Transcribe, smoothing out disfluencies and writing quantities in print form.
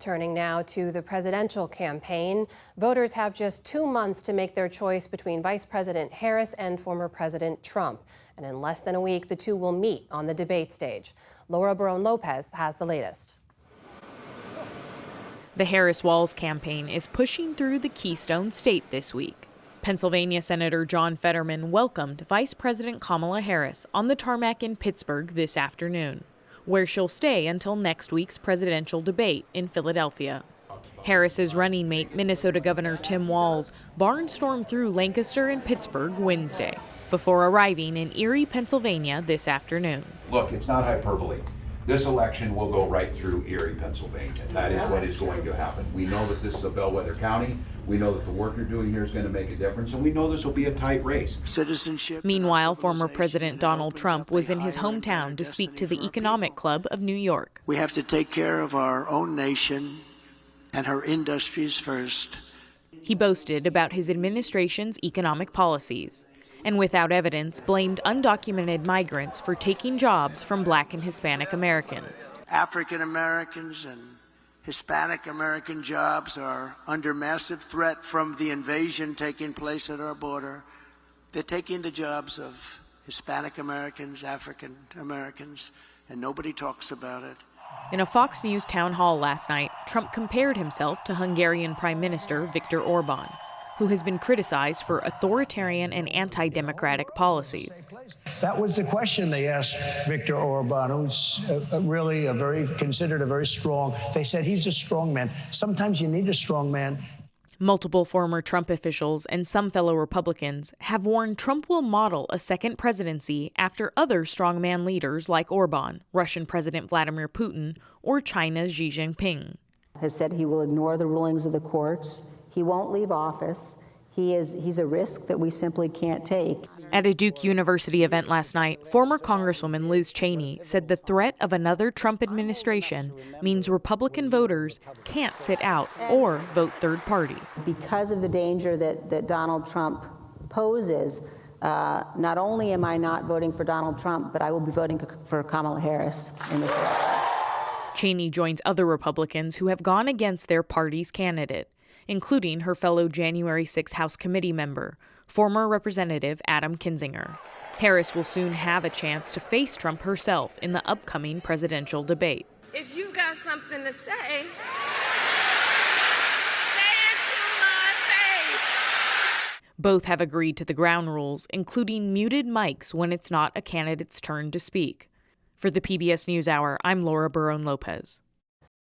Turning now to the presidential campaign. Voters have just 2 months to make their choice between Vice President Harris and former President Trump. And in less than a week, the two will meet on the debate stage. Laura Barone-Lopez has the latest. The Harris-Walz campaign is pushing through the Keystone State this week. Pennsylvania Senator John Fetterman welcomed Vice President Kamala Harris on the tarmac in Pittsburgh this afternoon, where she'll stay until next week's presidential debate in Philadelphia. Harris's running mate, Minnesota Governor Tim Walz, barnstormed through Lancaster and Pittsburgh Wednesday before arriving in Erie, Pennsylvania this afternoon. Look, it's not hyperbole. This election will go right through Erie, Pennsylvania. That is what is going to happen. We know that this is a bellwether county. We know that the work you're doing here is going to make a difference, and we know this will be a tight race. Citizenship. Meanwhile, former President Donald Trump was in his hometown to speak to the Economic Club of New York. We have to take care of our own nation and her industries first. He boasted about his administration's economic policies, and without evidence blamed undocumented migrants for taking jobs from Black and Hispanic Americans. African Americans and Hispanic American jobs are under massive threat from the invasion taking place at our border. They're taking the jobs of Hispanic Americans, African Americans, and nobody talks about it. In a Fox News town hall last night, Trump compared himself to Hungarian Prime Minister Viktor Orban, who has been criticized for authoritarian and anti-democratic policies. That was the question they asked Viktor Orban, who's really considered a very strong. They said he's a strong man. Sometimes you need a strong man. Multiple former Trump officials and some fellow Republicans have warned Trump will model a second presidency after other strongman leaders like Orban, Russian President Vladimir Putin, or China's Xi Jinping. Has said he will ignore the rulings of the courts. He won't leave office. He's a risk that we simply can't take. At a Duke University event last night, former Congresswoman Liz Cheney said the threat of another Trump administration means Republican voters can't sit out or vote third party. Because of the danger that Donald Trump poses, not only am I not voting for Donald Trump, but I will be voting for Kamala Harris in this election. Cheney joins other Republicans who have gone against their party's candidate, including her fellow January 6 House Committee member, former Representative Adam Kinzinger. Harris will soon have a chance to face Trump herself in the upcoming presidential debate. If you've got something to say it to my face. Both have agreed to the ground rules, including muted mics when it's not a candidate's turn to speak. For the PBS NewsHour, I'm Laura Barone-Lopez.